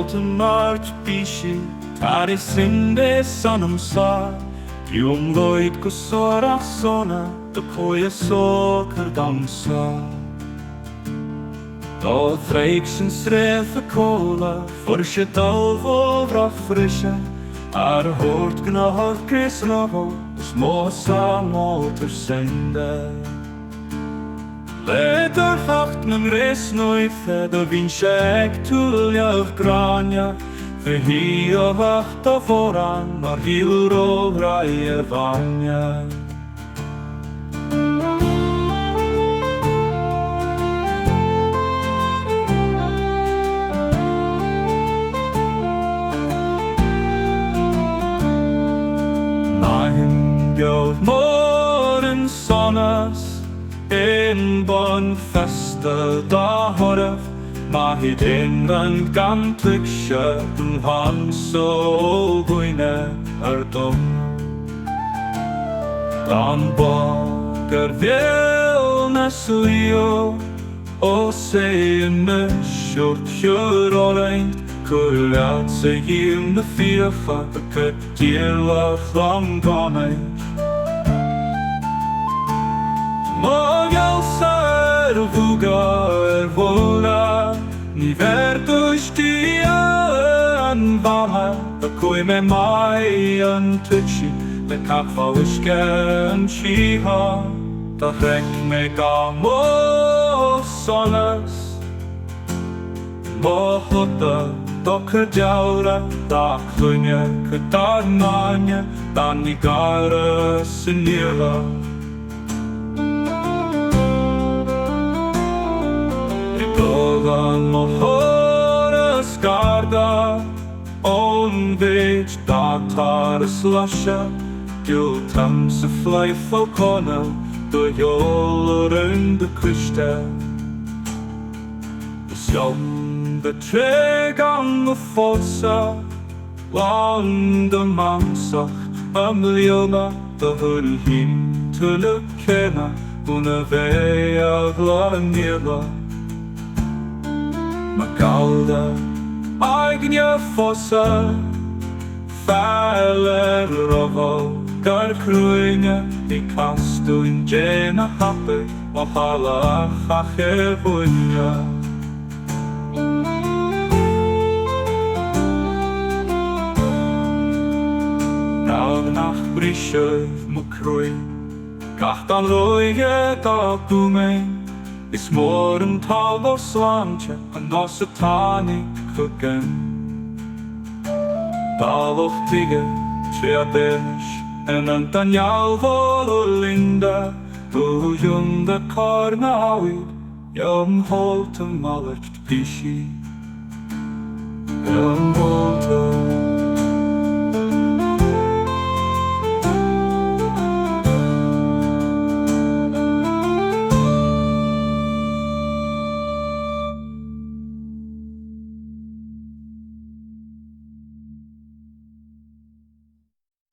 Ionmholta malairt bhisigh tar sinde sanamsa Ionmholta go sora sona de poia soker dansa Da threiksyn sreth y cola Fwrsio dalfo frische hort gnahodd gris nogo Smos a molter sende Leder hacht men res noithe Da fi'n sieg twliach grania Fy hi o facht o foran Mar hil ro rai e fania Bjord morgen sonnes En bon feste da horf Ma hyd invan gantlig kjøtten Hans og gwyne dom Dan bager velnes lio Og seien med skjort kjør og reint Kullat sig in the fear for the cut deal of long gone Magalsar vugar vola Ni vertus dia an vaha The koi me mai an tuchi The kafa wishkan shiha The rek me gamo sonas Mohota Docker jaura da clunya katarnanya Dani gara sinira Dogan mohora skarda On vich da tar slasha Gul tam se fly falcona Do jol runt the krista The treg an the fossa Lang de mansach Amliona the hull hin To look kena Una vei av la nila Magalda Agnia fossa Faller rovo Gar cruinga I castu in jena happy Mahala chache bunya Nach brisjöf mo kroi Gacht an roige da dumein Is morgen tal o slantje An os y tanig cwgen Dal o'ch tige Tre a denish En an danial fol o linda Dwywn da corna awyd Ionmholta malairt bhisigh Ionmholta